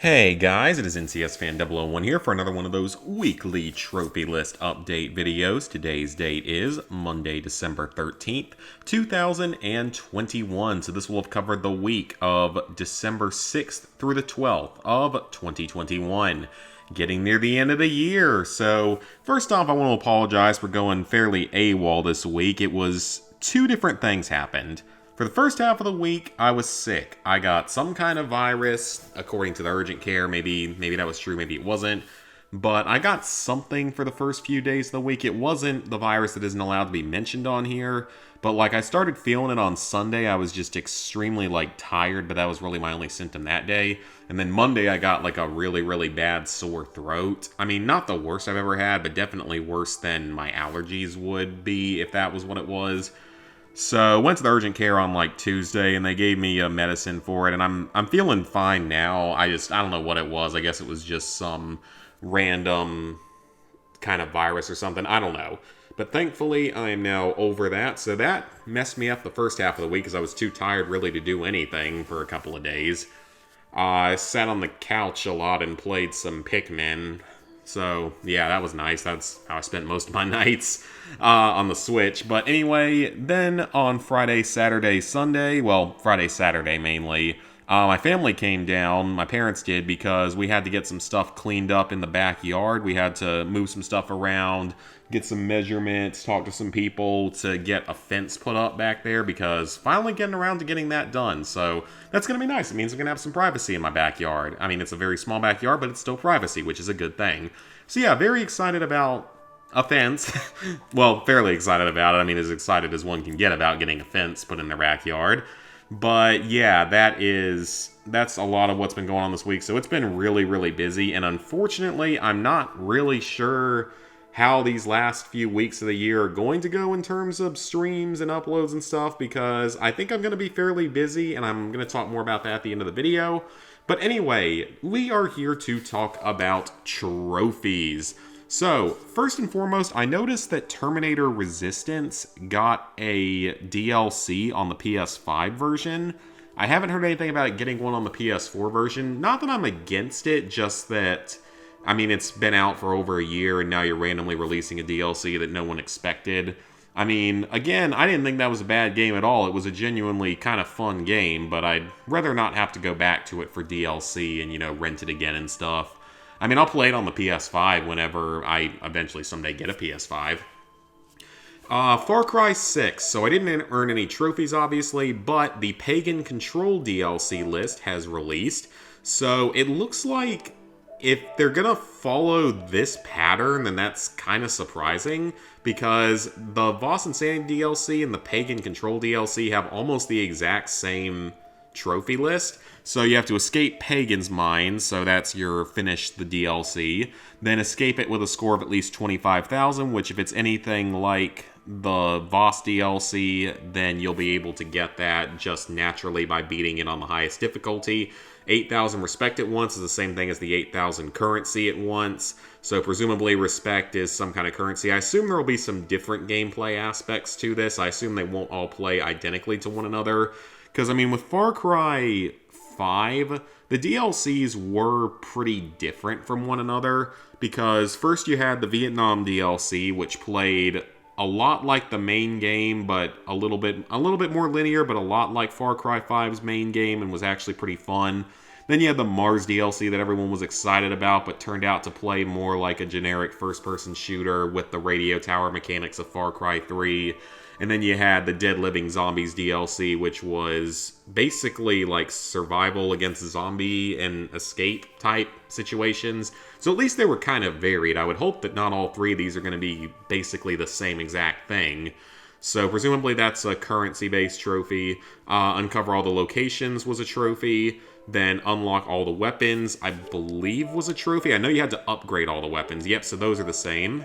Hey guys, it is NCS Fan 001 here for another one of those weekly trophy list update videos. Today's date is Monday, December 13th, 2021. So this will have covered the week of December 6th through the 12th of 2021. Getting near the end of the year. So first off, I want to apologize for going fairly AWOL this week. It was two different things happened. For the first half of the week, I was sick. I got some kind of virus, according to the urgent care. Maybe that was true, maybe it wasn't. But I got something for the first few days of the week. It wasn't the virus that isn't allowed to be mentioned on here. But I started feeling it on Sunday. I was just extremely tired, but that was really my only symptom that day. And then Monday I got a really, really bad sore throat. I mean, not the worst I've ever had, but definitely worse than my allergies would be if that was what it was. So went to the urgent care on Tuesday, and they gave me a medicine for it, and I'm feeling fine now. I don't know what it was. I guess it was just some random kind of virus or something. I don't know. But thankfully, I am now over that. So that messed me up the first half of the week because I was too tired really to do anything for a couple of days. I sat on the couch a lot and played some Pikmin. So, yeah, that was nice. That's how I spent most of my nights on the Switch. But anyway, then on Friday, Saturday, Sunday, well, Friday, Saturday mainly, my family came down, my parents did, because we had to get some stuff cleaned up in the backyard. We had to move some stuff around, get some measurements, talk to some people to get a fence put up back there, because finally getting around to getting that done. So that's going to be nice. It means I'm going to have some privacy in my backyard. I mean, it's a very small backyard, but it's still privacy, which is a good thing. So yeah, very excited about a fence. Well, fairly excited about it. I mean, as excited as one can get about getting a fence put in their backyard. But yeah, that's a lot of what's been going on this week. So it's been really, really busy. And unfortunately, I'm not really sure how these last few weeks of the year are going to go in terms of streams and uploads and stuff, because I think I'm going to be fairly busy, and I'm going to talk more about that at the end of the video. But anyway, we are here to talk about trophies. So, first and foremost, I noticed that Terminator Resistance got a DLC on the PS5 version. I haven't heard anything about it getting one on the PS4 version. Not that I'm against it, just that, I mean, it's been out for over a year, and now you're randomly releasing a DLC that no one expected. I mean, again, I didn't think that was a bad game at all. It was a genuinely kind of fun game, but I'd rather not have to go back to it for DLC and, rent it again and stuff. I mean, I'll play it on the PS5 whenever I eventually someday get a PS5. Far Cry 6. So I didn't earn any trophies, obviously, but the Pagan Control DLC list has released. So it looks like if they're gonna follow this pattern, then that's kind of surprising, because the Voss Insanity DLC and the Pagan Control DLC have almost the exact same trophy list. So you have to escape Pagan's mine, so that's your finish the DLC. Then escape it with a score of at least 25,000, which if it's anything like the Voss DLC, then you'll be able to get that just naturally by beating it on the highest difficulty. 8,000 respect at once is the same thing as the 8,000 currency at once. So presumably respect is some kind of currency. I assume there will be some different gameplay aspects to this. I assume they won't all play identically to one another. Because, I mean, with Far Cry 5, the DLCs were pretty different from one another. Because first you had the Vietnam DLC, which played a lot like the main game, but a little bit more linear, but a lot like Far Cry 5's main game, and was actually pretty fun. Then you had the Mars DLC that everyone was excited about, but turned out to play more like a generic first-person shooter with the radio tower mechanics of Far Cry 3. And then you had the Dead Living Zombies DLC, which was basically like survival against zombie and escape type situations. So at least they were kind of varied. I would hope that not all three of these are going to be basically the same exact thing. So presumably that's a currency-based trophy. Uncover all the locations was a trophy. Then unlock all the weapons, I believe, was a trophy. I know you had to upgrade all the weapons. Yep, so those are the same.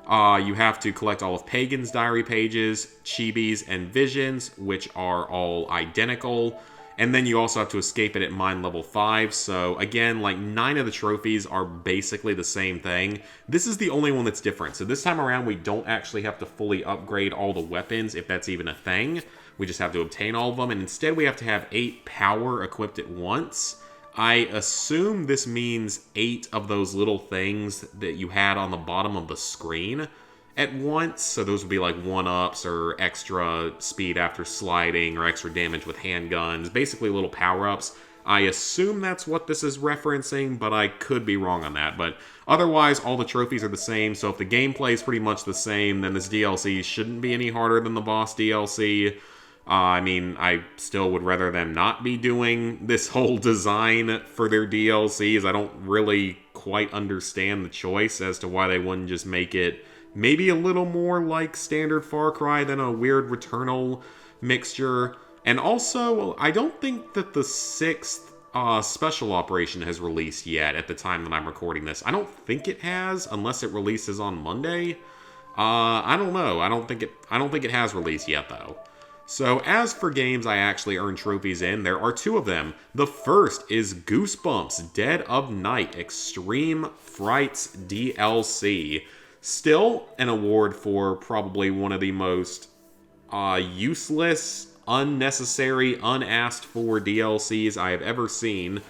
You have to collect all of Pagan's diary pages, Chibi's, and Visions, which are all identical. And then you also have to escape it at mine level 5. So again, 9 of the trophies are basically the same thing. This is the only one that's different. So this time around, we don't actually have to fully upgrade all the weapons, if that's even a thing. We just have to obtain all of them. And instead, we have to have 8 power equipped at once. I assume this means 8 of those little things that you had on the bottom of the screen at once. So those would be like 1-ups or extra speed after sliding or extra damage with handguns. Basically little power-ups. I assume that's what this is referencing, but I could be wrong on that. But otherwise, all the trophies are the same. So if the gameplay is pretty much the same, then this DLC shouldn't be any harder than the boss DLC. I mean, I still would rather them not be doing this whole design for their DLCs. I don't really quite understand the choice as to why they wouldn't just make it maybe a little more like standard Far Cry than a weird Returnal mixture. And also, I don't think that the 6th special operation has released yet at the time that I'm recording this. I don't think it has, unless it releases on Monday. I don't know. I don't think it has released yet, though. So as for games I actually earned trophies in, there are 2 of them. The first is Goosebumps Dead of Night Extreme Frights DLC. Still an award for probably one of the most useless, unnecessary, unasked for DLCs I have ever seen.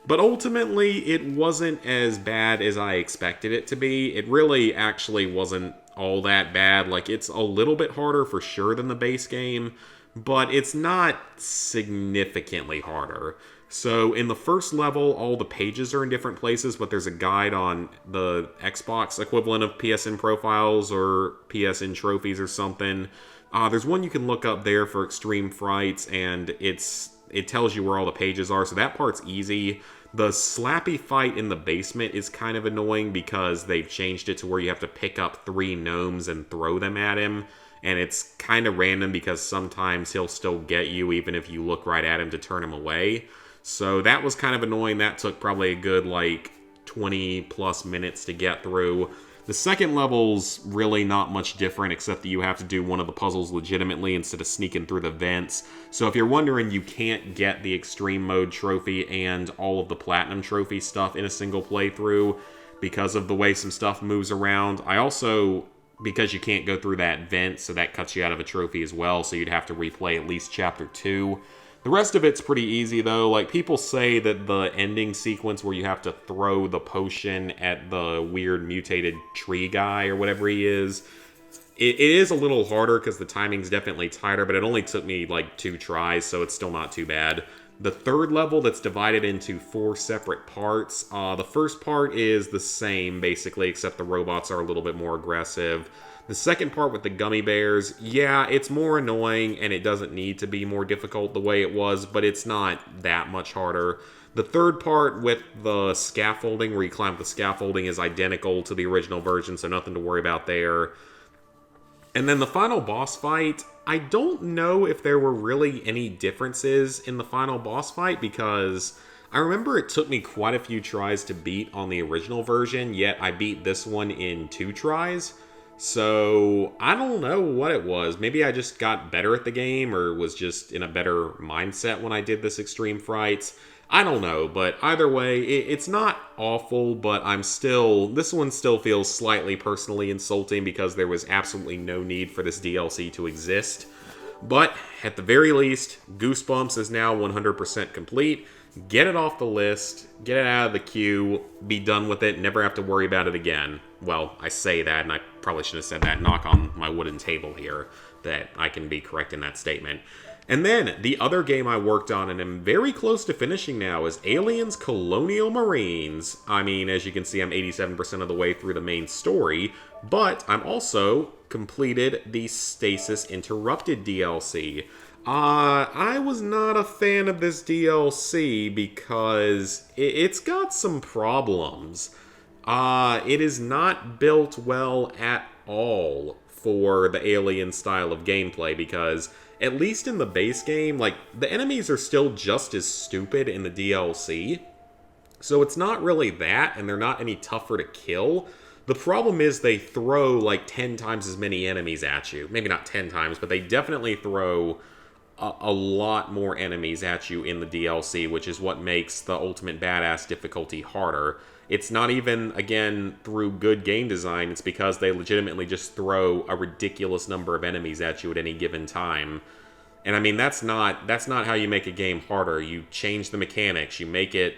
But ultimately, it wasn't as bad as I expected it to be. It really actually wasn't all that bad. Like, it's a little bit harder for sure than the base game, but it's not significantly harder. So in the first level, all the pages are in different places, but there's a guide on the Xbox equivalent of PSN profiles or PSN trophies or something. There's one you can look up there for Extreme Frights, and it tells you where all the pages are, so that part's easy. The slappy fight in the basement is kind of annoying because they've changed it to where you have to pick up 3 gnomes and throw them at him. And it's kind of random because sometimes he'll still get you even if you look right at him to turn him away. So that was kind of annoying. That took probably a good 20 plus minutes to get through. The second level's really not much different, except that you have to do one of the puzzles legitimately instead of sneaking through the vents. So if you're wondering, you can't get the Extreme Mode trophy and all of the Platinum trophy stuff in a single playthrough because of the way some stuff moves around. Because you can't go through that vent, so that cuts you out of a trophy as well, so you'd have to replay at least Chapter 2. The rest of it's pretty easy, though. People say that the ending sequence where you have to throw the potion at the weird mutated tree guy or whatever he is, it is a little harder because the timing's definitely tighter, but it only took me 2 tries, so it's still not too bad. The third level that's divided into 4 separate parts. The first part is the same, basically, except the robots are a little bit more aggressive. The second part with the gummy bears, yeah, it's more annoying, and it doesn't need to be more difficult the way it was, but it's not that much harder. The third part with the scaffolding, where you climb the scaffolding, is identical to the original version, so nothing to worry about there. And then the final boss fight, I don't know if there were really any differences in the final boss fight, because I remember it took me quite a few tries to beat on the original version, yet I beat this one in 2 tries. So, I don't know what it was. Maybe I just got better at the game, or was just in a better mindset when I did this Extreme Frights. I don't know, but either way, it's not awful, but this one still feels slightly personally insulting because there was absolutely no need for this DLC to exist. But, at the very least, Goosebumps is now 100% complete. Get it off the list, get it out of the queue, be done with it, never have to worry about it again. Well, I say that, and I probably should have said that, knock on my wooden table here, that I can be correct in that statement. And then, the other game I worked on and am very close to finishing now is Aliens Colonial Marines. I mean, as you can see, I'm 87% of the way through the main story, but I'm also completed the Stasis Interrupted DLC. I was not a fan of this DLC because it's got some problems. It is not built well at all for the Alien style of gameplay because, at least in the base game, the enemies are still just as stupid in the DLC. So it's not really that, and they're not any tougher to kill. The problem is they throw 10 times as many enemies at you. Maybe not 10 times, but they definitely throw a lot more enemies at you in the DLC, which is what makes the Ultimate Badass difficulty harder. It's not even, again, through good game design, it's because they legitimately just throw a ridiculous number of enemies at you at any given time. And I mean, that's not how you make a game harder. You change the mechanics, you make it,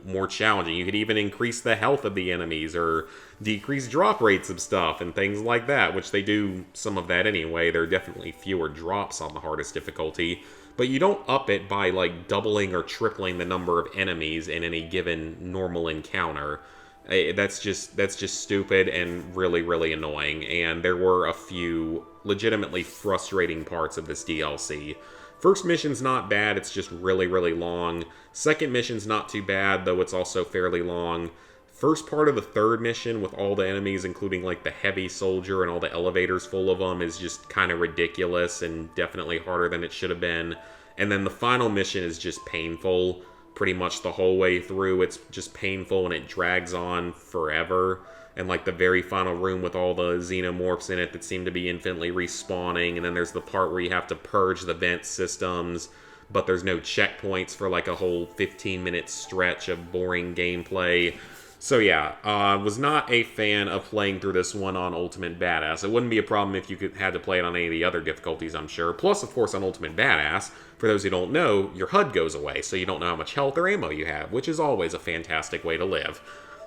more challenging. You could even increase the health of the enemies or decrease drop rates of stuff and things like that, which they do some of that anyway. There are definitely fewer drops on the hardest difficulty, but you don't up it by like doubling or tripling the number of enemies in any given normal encounter. That's just stupid and really, really annoying. And there were a few legitimately frustrating parts of this DLC. First mission's not bad, it's just really, really long. Second mission's not too bad, though it's also fairly long. First part of the third mission with all the enemies, including like the heavy soldier and all the elevators full of them, is just kind of ridiculous and definitely harder than it should have been. And then the final mission is just painful pretty much the whole way through. It's just painful and it drags on forever. And like the very final room with all the xenomorphs in it that seem to be infinitely respawning. And then there's the part where you have to purge the vent systems, but there's no checkpoints for like a whole 15-minute stretch of boring gameplay. So yeah, was not a fan of playing through this one on Ultimate Badass. It wouldn't be a problem if you had to play it on any of the other difficulties, I'm sure. Plus, of course, on Ultimate Badass, for those who don't know, your HUD goes away, so you don't know how much health or ammo you have, which is always a fantastic way to live.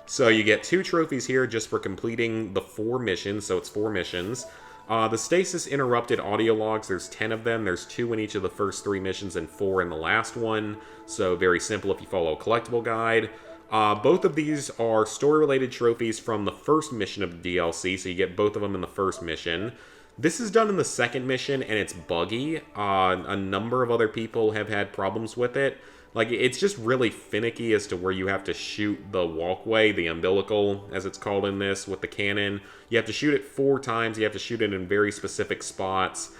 So you get 2 trophies here just for completing the 4 missions, so it's 4 missions. The stasis interrupted audio logs, there's 10 of them. There's 2 in each of the first 3 missions and 4 in the last one. So very simple if you follow a collectible guide. Both of these are story-related trophies from the first mission of the DLC, so you get both of them in the first mission. This is done in the second mission, and it's buggy. A number of other people have had problems with it. Like, it's just really finicky as to where you have to shoot the walkway, the umbilical, as it's called in this, with the cannon. You have to shoot it 4 times. You have to shoot it in very specific spots.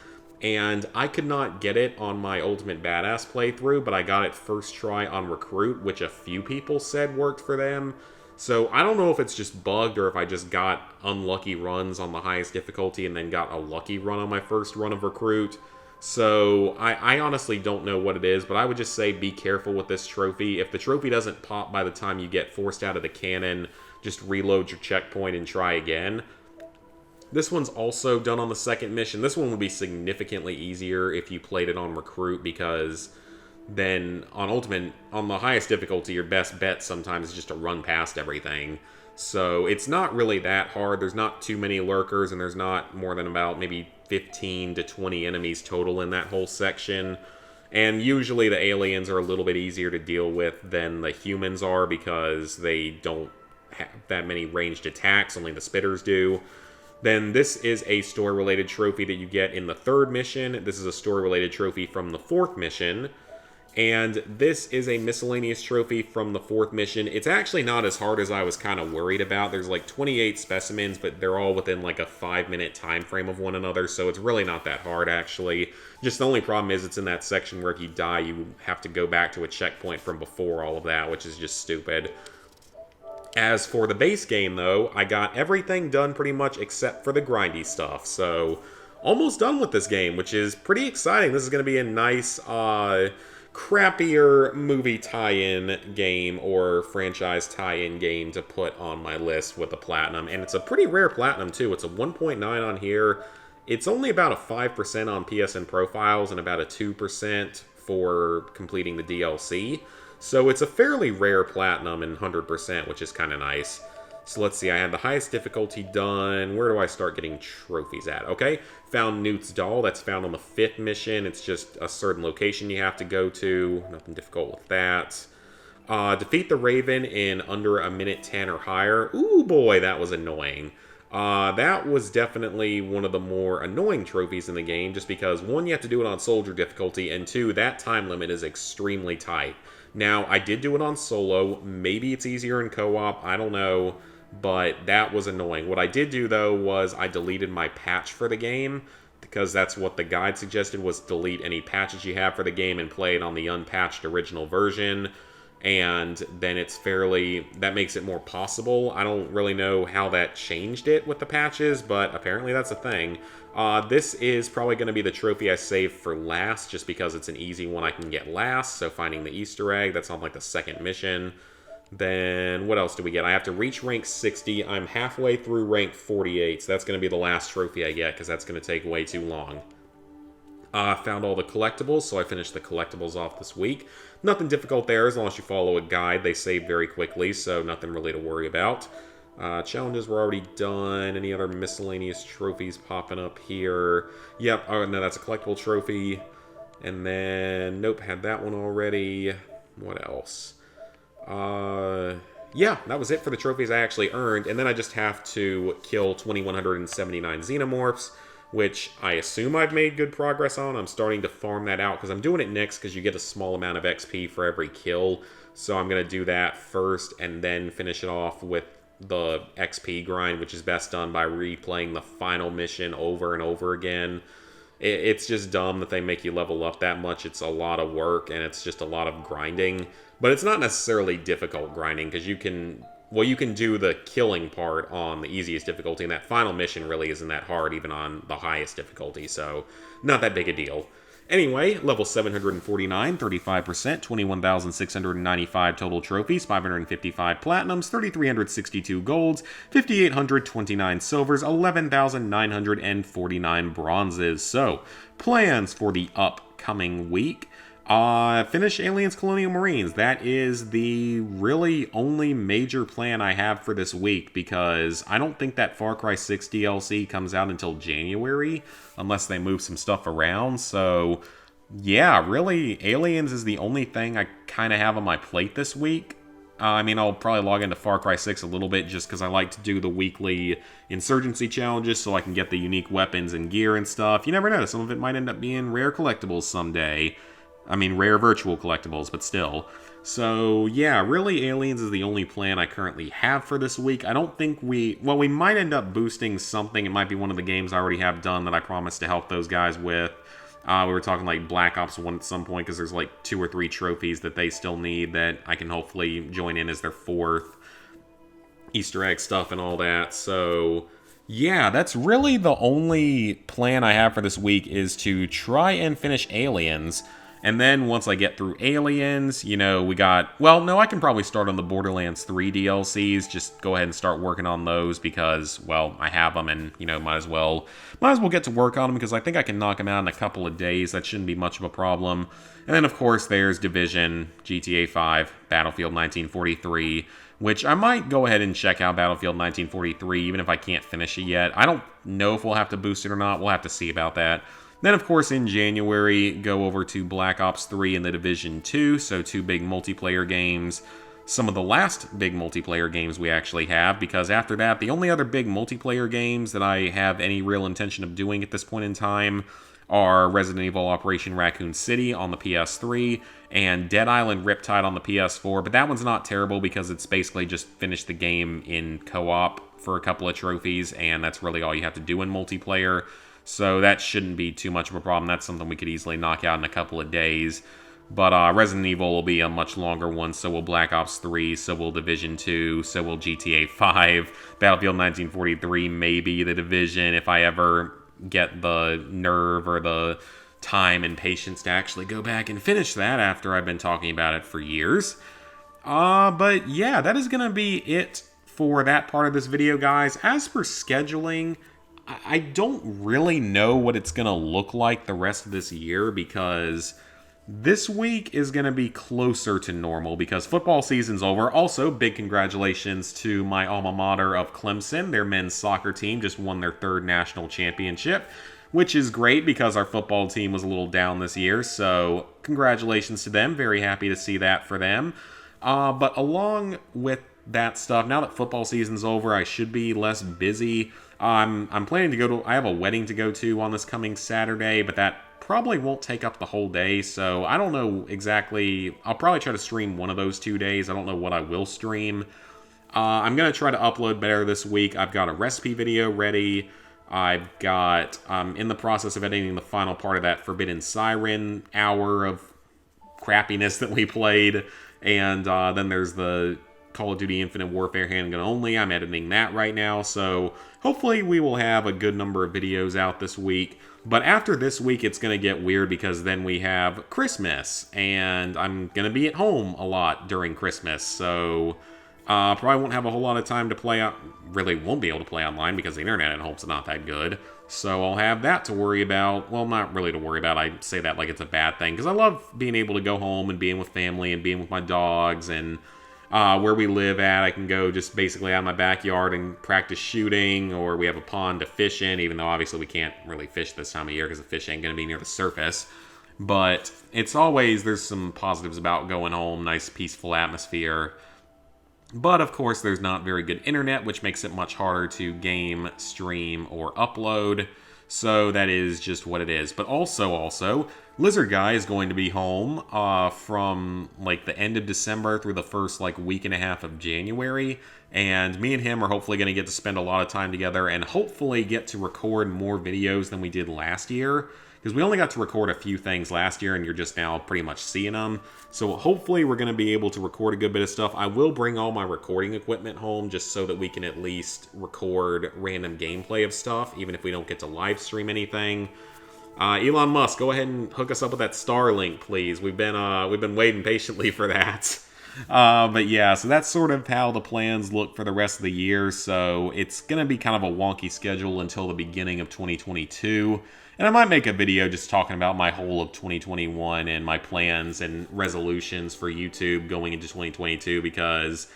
And I could not get it on my Ultimate Badass playthrough, but I got it first try on Recruit, which a few people said worked for them. So I don't know if it's just bugged or if I just got unlucky runs on the highest difficulty and then got a lucky run on my first run of Recruit. So I honestly don't know what it is, but I would just say be careful with this trophy. If the trophy doesn't pop by the time you get forced out of the cannon, just reload your checkpoint and try again. This one's also done on the second mission. This one would be significantly easier if you played it on Recruit, because then on Ultimate, on the highest difficulty, your best bet sometimes is just to run past everything. So it's not really that hard. There's not too many lurkers, and there's not more than about maybe 15 to 20 enemies total in that whole section. And usually the aliens are a little bit easier to deal with than the humans are, because they don't have that many ranged attacks, only the spitters do. Then this is a story-related trophy that you get in the third mission. This is a story-related trophy from the fourth mission. And this is a miscellaneous trophy from the fourth mission. It's actually not as hard as I was kind of worried about. There's like 28 specimens, but they're all within like a 5-minute time frame of one another, so it's really not that hard, actually. Just the only problem is it's in that section where if you die, you have to go back to a checkpoint from before all of that, which is just stupid. As for the base game, though, I got everything done pretty much except for the grindy stuff, so almost done with this game, which is pretty exciting. This is going to be a nice, crappier movie tie-in game or franchise tie-in game to put on my list with the Platinum, and it's a pretty rare Platinum, too. It's a 1.9 on here. It's only about a 5% on PSN profiles and about a 2% for completing the DLC. So it's a fairly rare Platinum and 100%, which is kind of nice. So let's see, I had the highest difficulty done. Where do I start getting trophies at? Okay, found Newt's doll. That's found on the 5th mission. It's just a certain location you have to go to. Nothing difficult with that. Defeat the Raven in under a minute 10 or higher. Ooh boy, that was annoying. That was definitely one of the more annoying trophies in the game, just because 1, you have to do it on soldier difficulty, and 2, that time limit is extremely tight. Now, I did do it on solo. Maybe it's easier in co-op. I don't know. But that was annoying. What I did do, though, was I deleted my patch for the game, because that's what the guide suggested, was delete any patches you have for the game and play it on the unpatched original version. And then that makes it more possible. I don't really know how that changed it with the patches, but apparently that's a thing. This is probably going to be the trophy I save for last, just because it's an easy one I can get last. So finding the Easter egg, that's on like the second mission. Then what else do we get? I have to reach rank 60. I'm halfway through rank 48, so that's going to be the last trophy I get, because that's going to take way too long. Found all the collectibles, so I finished the collectibles off this week. Nothing difficult there, as long as you follow a guide. They save very quickly, so nothing really to worry about. Challenges were already done. Any other miscellaneous trophies popping up here? Yep, oh no, that's a collectible trophy. And then, nope, had that one already. What else? Yeah, that was it for the trophies I actually earned. And then I just have to kill 2,179 xenomorphs, which I assume I've made good progress on. I'm starting to farm that out because I'm doing it next because you get a small amount of XP for every kill. So I'm going to do that first and then finish it off with the XP grind, which is best done by replaying the final mission over and over again. It's just dumb that they make you level up that much. It's a lot of work and it's just a lot of grinding. But it's not necessarily difficult grinding because you can do the killing part on the easiest difficulty, and that final mission really isn't that hard even on the highest difficulty, so not that big a deal. Anyway, level 749, 35%, 21,695 total trophies, 555 platinums, 3,362 golds, 5,829 silvers, 11,949 bronzes. So, plans for the upcoming week. Finish Aliens Colonial Marines. That is the really only major plan I have for this week, because I don't think that Far Cry 6 DLC comes out until January, unless they move some stuff around. So, yeah, really, Aliens is the only thing I kind of have on my plate this week. I mean, I'll probably log into Far Cry 6 a little bit just because I like to do the weekly insurgency challenges so I can get the unique weapons and gear and stuff. You never know, some of it might end up being rare collectibles someday. I mean, rare virtual collectibles, but still. So, yeah, really, Aliens is the only plan I currently have for this week. I don't think we might end up boosting something. It might be one of the games I already have done that I promised to help those guys with. We were talking like Black Ops 1 at some point, because there's like 2 or 3 trophies that they still need that I can hopefully join in as their 4th. Easter egg stuff and all that, so... yeah, that's really the only plan I have for this week, is to try and finish Aliens. And then once I get through Aliens, you know, we got... well, no, I can probably start on the Borderlands 3 DLCs. Just go ahead and start working on those because, well, I have them and, you know, might as well get to work on them because I think I can knock them out in a couple of days. That shouldn't be much of a problem. And then, of course, there's Division, GTA 5, Battlefield 1943, which I might go ahead and check out Battlefield 1943 even if I can't finish it yet. I don't know if we'll have to boost it or not. We'll have to see about that. Then, of course, in January, go over to Black Ops 3 and The Division 2, so 2 big multiplayer games. Some of the last big multiplayer games we actually have, because after that, the only other big multiplayer games that I have any real intention of doing at this point in time are Resident Evil Operation Raccoon City on the PS3 and Dead Island Riptide on the PS4, but that one's not terrible because it's basically just finish the game in co-op for a couple of trophies, and that's really all you have to do in multiplayer. So that shouldn't be too much of a problem. That's something we could easily knock out in a couple of days. But Resident Evil will be a much longer one, so will Black Ops 3, so will Division 2, so will GTA 5, Battlefield 1943, maybe The Division, if I ever get the nerve or the time and patience to actually go back and finish that after I've been talking about it for years. But yeah, that is going to be it for that part of this video, guys. As for scheduling... I don't really know what it's going to look like the rest of this year, because this week is going to be closer to normal because football season's over. Also, big congratulations to my alma mater of Clemson. Their men's soccer team just won their 3rd national championship, which is great because our football team was a little down this year. So congratulations to them. Very happy to see that for them. But along with that stuff, now that football season's over, I should be less busy. I'm planning to go to... I have a wedding to go to on this coming Saturday, but that probably won't take up the whole day, so I don't know exactly... I'll probably try to stream one of those 2 days. I don't know what I will stream. I'm going to try to upload better this week. I've got a recipe video ready. I'm in the process of editing the final part of that Forbidden Siren hour of crappiness that we played, and then there's the Call of Duty Infinite Warfare handgun only. I'm editing that right now, so hopefully we will have a good number of videos out this week. But after this week, it's going to get weird because then we have Christmas, and I'm going to be at home a lot during Christmas, so Probably won't have a whole lot of time to play out. Really won't be able to play online because the internet at home's not that good. So I'll have that to worry about. Well, not really to worry about. I say that like it's a bad thing because I love being able to go home and being with family and being with my dogs and where we live at. I can go just basically out in my backyard and practice shooting, or we have a pond to fish in, even though obviously we can't really fish this time of year because the fish ain't going to be near the surface. But it's always, there's some positives about going home, nice peaceful atmosphere. But of course, there's not very good internet, which makes it much harder to game, stream, or upload. So that is just what it is. But also, Lizard Guy is going to be home from like the end of December through the first like week and a half of January. And me and him are hopefully going to get to spend a lot of time together and hopefully get to record more videos than we did last year. Because we only got to record a few things last year and you're just now pretty much seeing them. So hopefully we're going to be able to record a good bit of stuff. I will bring all my recording equipment home just so that we can at least record random gameplay of stuff, even if we don't get to live stream anything. Elon Musk, go ahead and hook us up with that Starlink, please. We've been waiting patiently for that. But yeah, so that's sort of how the plans look for the rest of the year. So it's going to be kind of a wonky schedule until the beginning of 2022. And I might make a video just talking about my whole of 2021 and my plans and resolutions for YouTube going into 2022 because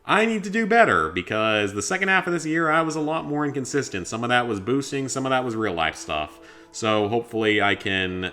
I need to do better because the second half of this year I was a lot more inconsistent. Some of that was boosting, some of that was real life stuff. So hopefully I can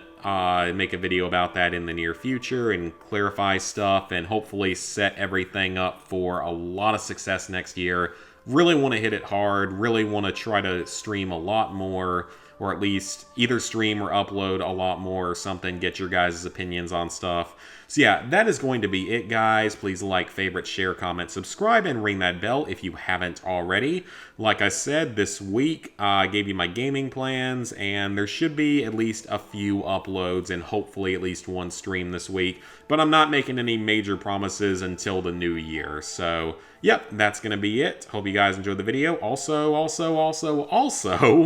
make a video about that in the near future and clarify stuff and hopefully set everything up for a lot of success next year. Really want to hit it hard, really want to try to stream a lot more, or at least either stream or upload a lot more or something, get your guys' opinions on stuff. So yeah, that is going to be it, guys. Please like, favorite, share, comment, subscribe, and ring that bell if you haven't already. Like I said, this week I gave you my gaming plans, and there should be at least a few uploads and hopefully at least one stream this week. But I'm not making any major promises until the new year. So, yep, that's going to be it. Hope you guys enjoyed the video. Also,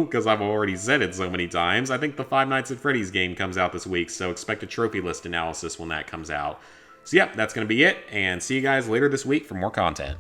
because I've already said it so many times, I think the Five Nights at Freddy's game comes out this week, so expect a trophy list analysis when that comes out. So, yep, that's going to be it, and see you guys later this week for more content.